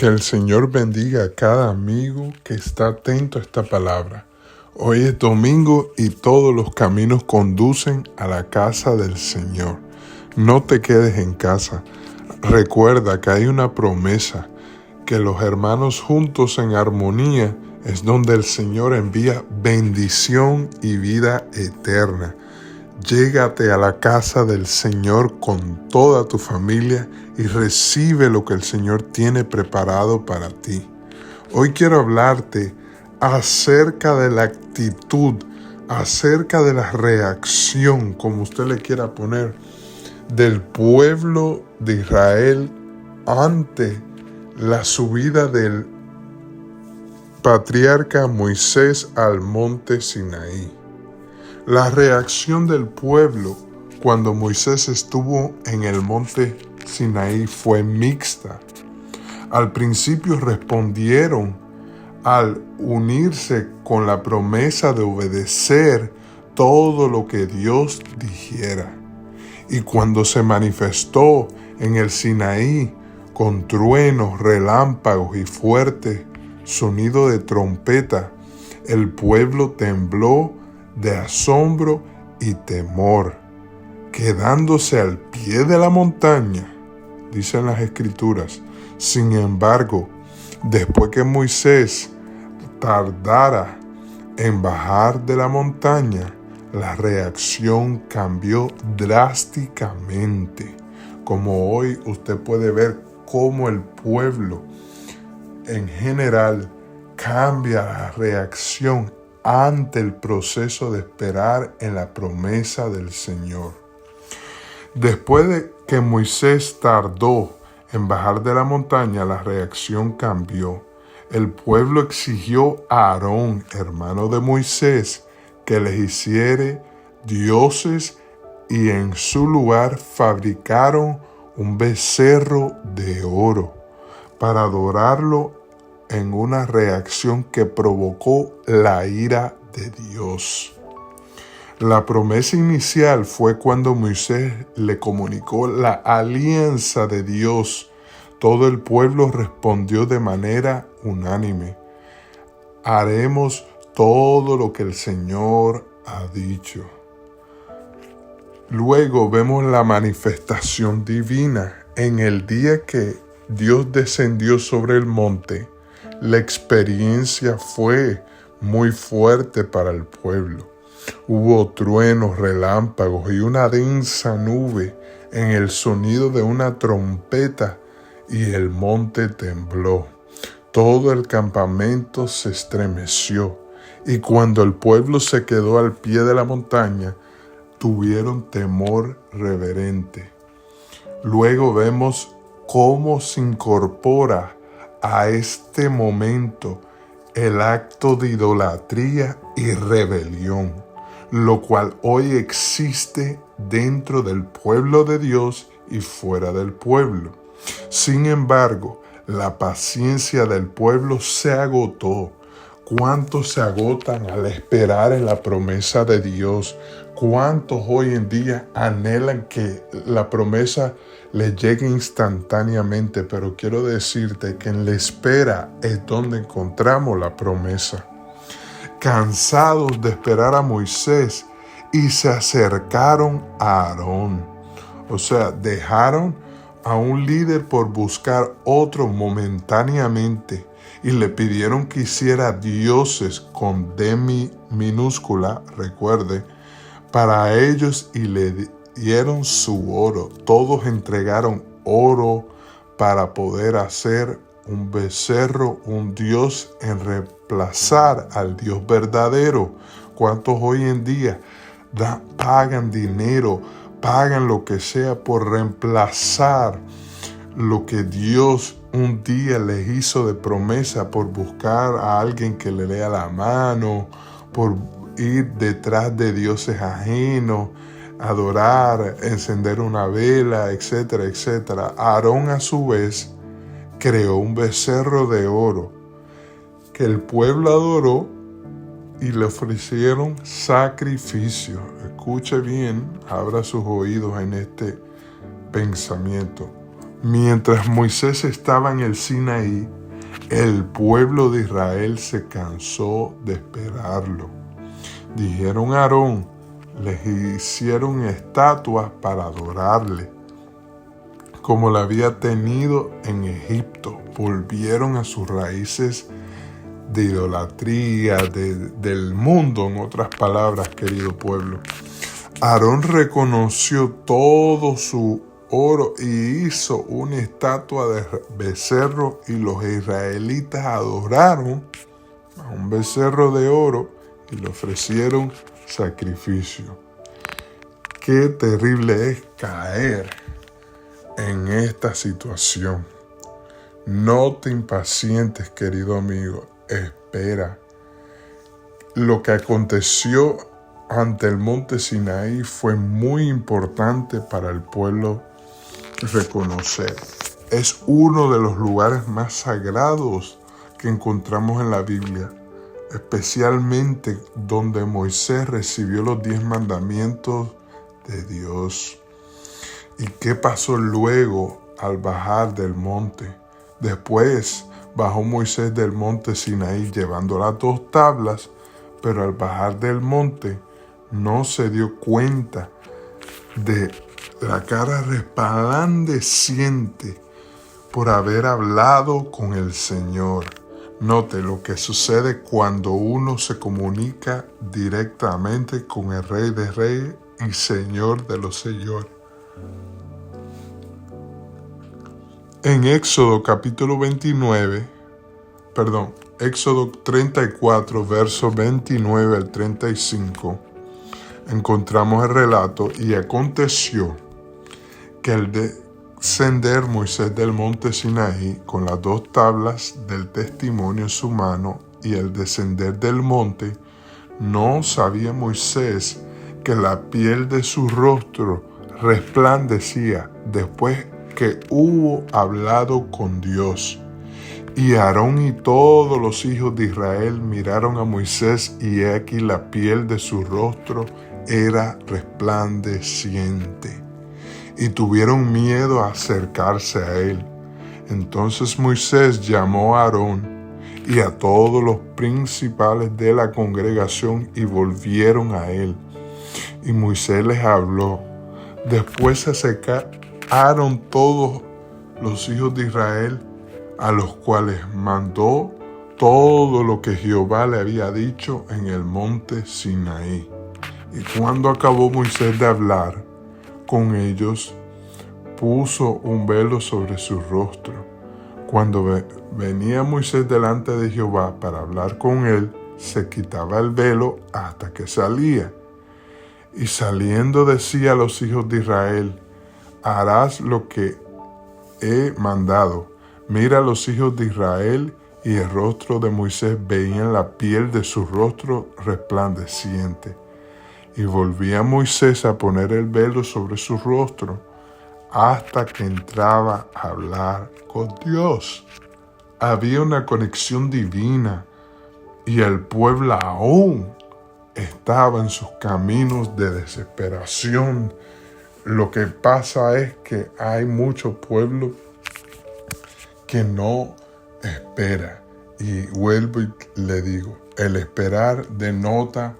Que el Señor bendiga a cada amigo que está atento a esta palabra. Hoy es domingo y todos los caminos conducen a la casa del Señor. No te quedes en casa. Recuerda que hay una promesa, que los hermanos juntos en armonía es donde el Señor envía bendición y vida eterna. Llégate a la casa del Señor con toda tu familia y recibe lo que el Señor tiene preparado para ti. Hoy quiero hablarte acerca de la actitud, acerca de la reacción, como usted le quiera poner, del pueblo de Israel ante la subida del patriarca Moisés al monte Sinaí. La reacción del pueblo cuando Moisés estuvo en el monte Sinaí fue mixta. Al principio respondieron al unirse con la promesa de obedecer todo lo que Dios dijera. Y cuando se manifestó en el Sinaí con truenos, relámpagos y fuerte sonido de trompeta, el pueblo tembló de asombro y temor, quedándose al pie de la montaña, dicen las Escrituras. Sin embargo, después que Moisés tardara en bajar de la montaña, la reacción cambió drásticamente. Como hoy usted puede ver cómo el pueblo en general cambia la reacción ante el proceso de esperar en la promesa del Señor. Después de que Moisés tardó en bajar de la montaña, la reacción cambió. El pueblo exigió a Aarón, hermano de Moisés, que les hiciere dioses y en su lugar fabricaron un becerro de oro para adorarlo en una reacción que provocó la ira de Dios. La promesa inicial fue cuando Moisés le comunicó la alianza de Dios. Todo el pueblo respondió de manera unánime: haremos todo lo que el Señor ha dicho. Luego vemos la manifestación divina. En el día que Dios descendió sobre el monte, la experiencia fue muy fuerte para el pueblo. Hubo truenos, relámpagos y una densa nube en el sonido de una trompeta, y el monte tembló. Todo el campamento se estremeció, y cuando el pueblo se quedó al pie de la montaña, tuvieron temor reverente. Luego vemos cómo se incorpora a este momento el acto de idolatría y rebelión, lo cual hoy existe dentro del pueblo de Dios y fuera del pueblo. Sin embargo, la paciencia del pueblo se agotó. ¿Cuántos se agotan al esperar en la promesa de Dios? ¿Cuántos hoy en día anhelan que la promesa les llegue instantáneamente? Pero quiero decirte que en la espera es donde encontramos la promesa. Cansados de esperar a Moisés, y se acercaron a Aarón. O sea, dejaron a un líder por buscar otro momentáneamente y le pidieron que hiciera dioses con D minúscula, recuerde, para ellos, y le dieron su oro. Todos entregaron oro para poder hacer un becerro, un dios, en reemplazar al Dios verdadero. ¿Cuántos hoy en día pagan dinero, pagan lo que sea por reemplazar lo que Dios un día les hizo de promesa, por buscar a alguien que le lea la mano, por ir detrás de dioses ajenos, adorar, encender una vela, etcétera, etcétera? Aarón, a su vez, creó un becerro de oro que el pueblo adoró y le ofrecieron sacrificio. Escuche bien, abra sus oídos en este pensamiento. Mientras Moisés estaba en el Sinaí, el pueblo de Israel se cansó de esperarlo. Dijeron a Aarón, les hicieron estatuas para adorarle, como la había tenido en Egipto. Volvieron a sus raíces de idolatría, del mundo, en otras palabras, querido pueblo. Aarón reconoció todo su oro y hizo una estatua de becerro, y los israelitas adoraron a un becerro de oro y le ofrecieron sacrificio. Qué terrible es caer en esta situación. No te impacientes, querido amigo, espera. Lo que aconteció ante el monte Sinaí fue muy importante para el pueblo reconocer. Es uno de los lugares más sagrados que encontramos en la Biblia, especialmente donde Moisés recibió los 10 mandamientos de Dios. ¿Y qué pasó luego al bajar del monte? Después bajó Moisés del monte Sinaí llevando las 2 tablas, pero al bajar del monte no se dio cuenta de la cara resplandeciente por haber hablado con el Señor. Note lo que sucede cuando uno se comunica directamente con el Rey de Reyes y Señor de los Señores. En Éxodo 34, versos 29 al 35, encontramos el relato: y aconteció que al descender Moisés del monte Sinaí con las 2 tablas del testimonio en su mano, y al descender del monte, no sabía Moisés que la piel de su rostro resplandecía después que hubo hablado con Dios. Y Aarón y todos los hijos de Israel miraron a Moisés, y he aquí la piel de su rostro era resplandeciente, y tuvieron miedo a acercarse a él. Entonces Moisés llamó a Aarón y a todos los principales de la congregación, y volvieron a él. Y Moisés les habló. Después se acercaron todos los hijos de Israel, a los cuales mandó todo lo que Jehová le había dicho en el monte Sinaí. Y cuando acabó Moisés de hablar con ellos, puso un velo sobre su rostro. Cuando venía Moisés delante de Jehová para hablar con él, se quitaba el velo hasta que salía. Y saliendo decía a los hijos de Israel: harás lo que he mandado. Mira, los hijos de Israel y el rostro de Moisés veían la piel de su rostro resplandeciente. Y volvía Moisés a poner el velo sobre su rostro hasta que entraba a hablar con Dios. Había una conexión divina, y el pueblo aún estaba en sus caminos de desesperación. Lo que pasa es que hay mucho pueblo que no espera. Y vuelvo y le digo, el esperar denota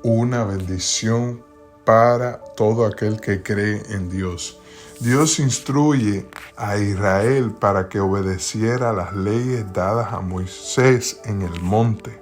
una bendición para todo aquel que cree en Dios. Dios instruye a Israel para que obedeciera las leyes dadas a Moisés en el monte,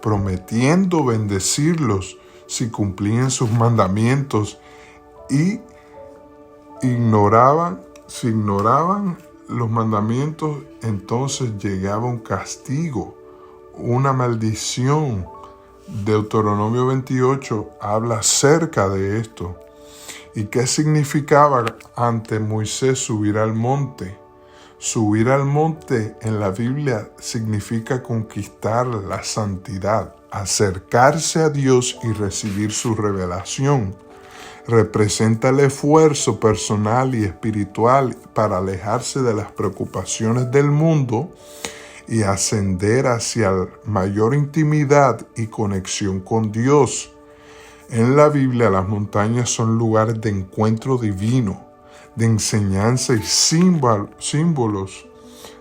prometiendo bendecirlos si cumplían sus mandamientos, y si ignoraban los mandamientos, entonces llegaba un castigo, una maldición. Deuteronomio 28 habla acerca de esto. ¿Y qué significaba ante Moisés subir al monte? Subir al monte en la Biblia significa conquistar la santidad, acercarse a Dios y recibir su revelación. Representa el esfuerzo personal y espiritual para alejarse de las preocupaciones del mundo y ascender hacia mayor intimidad y conexión con Dios. En la Biblia, las montañas son lugares de encuentro divino. de enseñanza y símbolos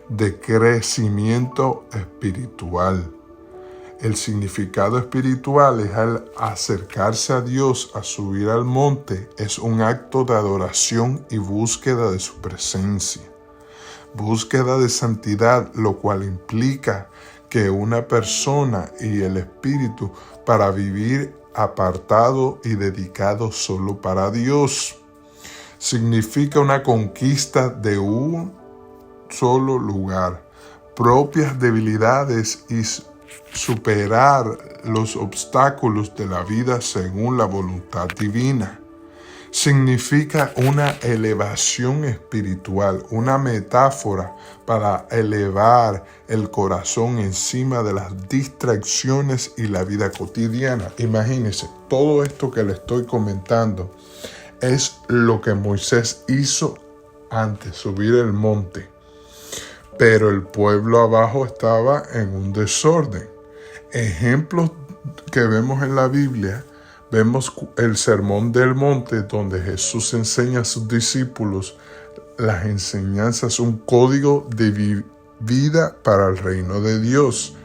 de crecimiento espiritual. El significado espiritual es al acercarse a Dios, a subir al monte, es un acto de adoración y búsqueda de su presencia. Búsqueda de santidad, lo cual implica que una persona y el espíritu para vivir apartado y dedicado solo para Dios. Significa una conquista de un solo lugar, propias debilidades y superar los obstáculos de la vida según la voluntad divina. Significa una elevación espiritual, una metáfora para elevar el corazón encima de las distracciones y la vida cotidiana. Imagínense, todo esto que le estoy comentando es lo que Moisés hizo antes de subir el monte. Pero el pueblo abajo estaba en un desorden. Ejemplos que vemos en la Biblia, vemos el Sermón del Monte, donde Jesús enseña a sus discípulos las enseñanzas, un código de vida para el reino de Dios.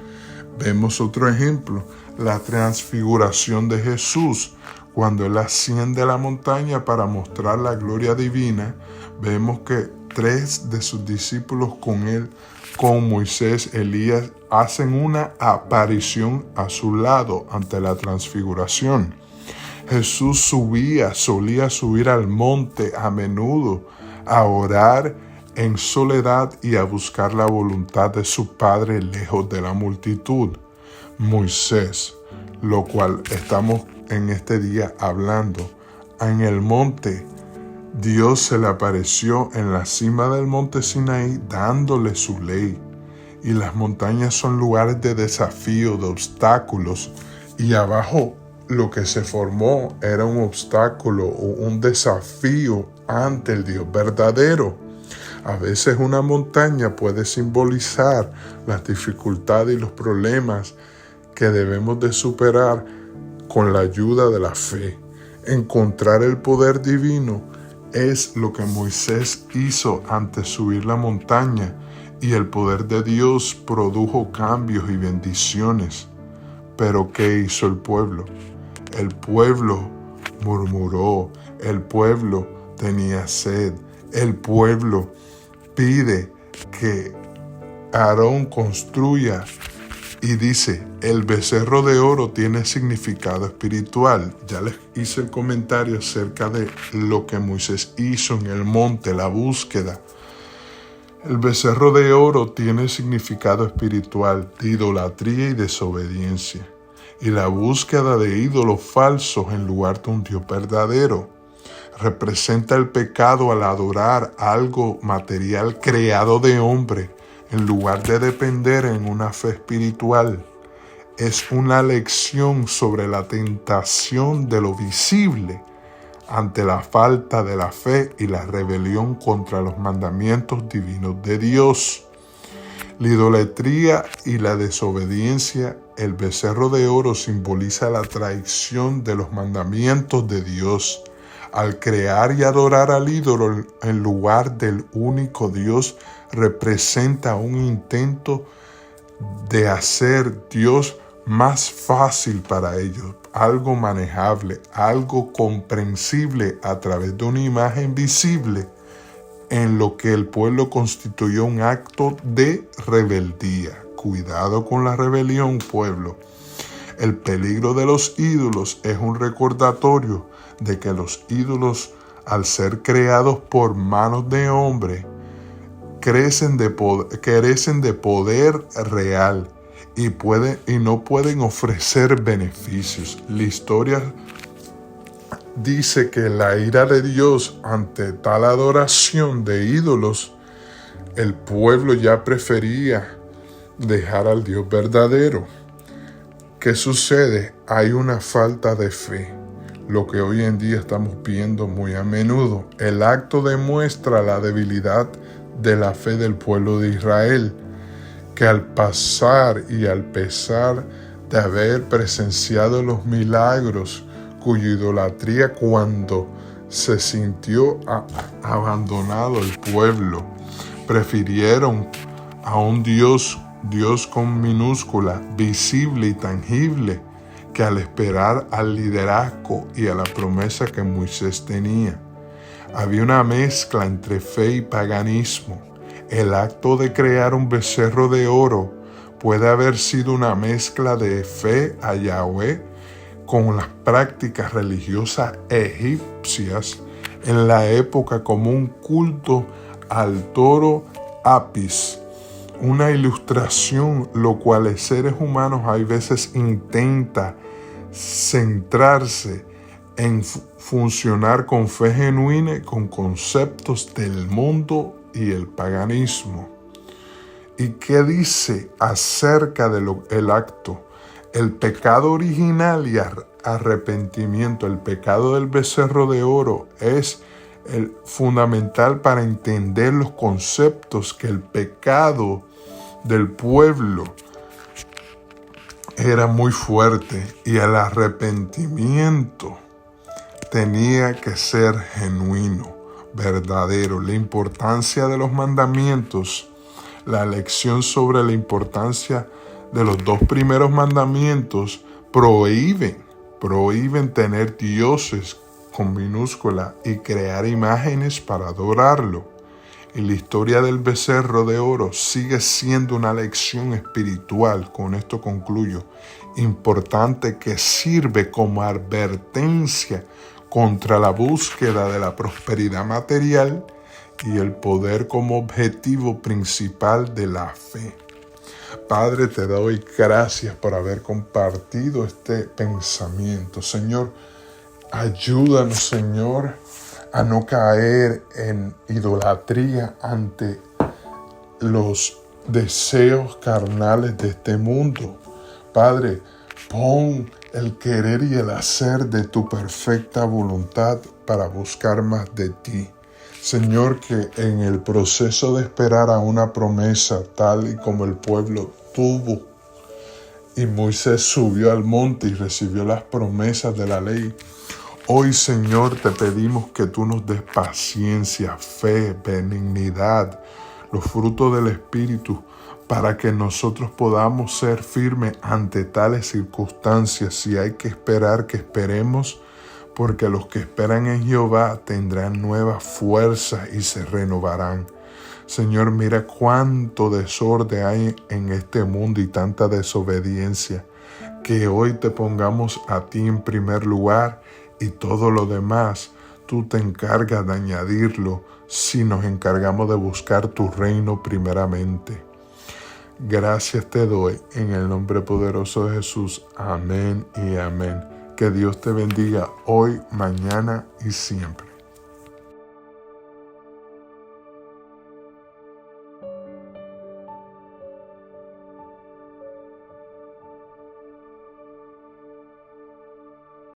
Vemos otro ejemplo, la transfiguración de Jesús. Cuando Él asciende a la montaña para mostrar la gloria divina, vemos que 3 de sus discípulos con Él, con Moisés, Elías, hacen una aparición a su lado ante la transfiguración. Jesús solía subir al monte a menudo a orar en soledad y a buscar la voluntad de su Padre lejos de la multitud. Moisés, lo cual estamos en este día hablando, en el monte, Dios se le apareció en la cima del monte Sinaí dándole su ley. Y las montañas son lugares de desafío, de obstáculos. Y abajo lo que se formó era un obstáculo o un desafío ante el Dios verdadero. A veces una montaña puede simbolizar las dificultades y los problemas que debemos de superar con la ayuda de la fe. Encontrar el poder divino es lo que Moisés hizo antes de subir la montaña, y el poder de Dios produjo cambios y bendiciones. Pero ¿qué hizo el pueblo? El pueblo murmuró, el pueblo tenía sed, el pueblo pide que Aarón construya y dice, el becerro de oro tiene significado espiritual. Ya les hice el comentario acerca de lo que Moisés hizo en el monte, la búsqueda. El becerro de oro tiene significado espiritual de idolatría y desobediencia, y la búsqueda de ídolos falsos en lugar de un Dios verdadero. Representa el pecado al adorar algo material creado de hombre en lugar de depender en una fe espiritual. Es una lección sobre la tentación de lo visible ante la falta de la fe y la rebelión contra los mandamientos divinos de Dios. La idolatría y la desobediencia, el becerro de oro simboliza la traición de los mandamientos de Dios. Al crear y adorar al ídolo en lugar del único Dios, representa un intento de hacer Dios más fácil para ellos, algo manejable, algo comprensible a través de una imagen visible, en lo que el pueblo constituyó un acto de rebeldía. Cuidado con la rebelión, pueblo. El peligro de los ídolos es un recordatorio de que los ídolos, al ser creados por manos de hombre, carecen de poder real y no pueden ofrecer beneficios. La historia dice que la ira de Dios ante tal adoración de ídolos, el pueblo ya prefería dejar al Dios verdadero. ¿Qué sucede? Hay una falta de fe, lo que hoy en día estamos viendo muy a menudo. El acto demuestra la debilidad de la fe del pueblo de Israel, que al pasar y al pesar de haber presenciado los milagros, cuya idolatría cuando se sintió abandonado el pueblo. Prefirieron a un Dios con minúscula, visible y tangible, que al esperar al liderazgo y a la promesa que Moisés tenía. Había una mezcla entre fe y paganismo. El acto de crear un becerro de oro puede haber sido una mezcla de fe a Yahweh con las prácticas religiosas egipcias en la época, como un culto al toro Apis, una ilustración lo cual los seres humanos hay veces intenta centrarse en funcionar con fe genuina y con conceptos del mundo y el paganismo. ¿Y qué dice acerca del acto? El pecado original y arrepentimiento, el pecado del becerro de oro es el fundamental para entender los conceptos que el pecado del pueblo era muy fuerte y el arrepentimiento tenía que ser genuino, verdadero. La importancia de los mandamientos, la lección sobre la importancia de los 2 primeros mandamientos prohíben tener dioses con minúscula y crear imágenes para adorarlo. Y la historia del becerro de oro sigue siendo una lección espiritual, con esto concluyo, importante, que sirve como advertencia contra la búsqueda de la prosperidad material y el poder como objetivo principal de la fe. Padre, te doy gracias por haber compartido este pensamiento. Señor, ayúdanos, Señor, a no caer en idolatría ante los deseos carnales de este mundo. Padre, pon el querer y el hacer de tu perfecta voluntad para buscar más de ti. Señor, que en el proceso de esperar a una promesa, tal y como el pueblo tuvo, y Moisés subió al monte y recibió las promesas de la ley, hoy, Señor, te pedimos que tú nos des paciencia, fe, benignidad, los frutos del Espíritu, para que nosotros podamos ser firmes ante tales circunstancias. Si hay que esperar, que esperemos, porque los que esperan en Jehová tendrán nuevas fuerzas y se renovarán. Señor, mira cuánto desorden hay en este mundo y tanta desobediencia. Que hoy te pongamos a ti en primer lugar y todo lo demás tú te encargas de añadirlo si nos encargamos de buscar tu reino primeramente. Gracias te doy en el nombre poderoso de Jesús. Amén y amén. Que Dios te bendiga hoy, mañana y siempre.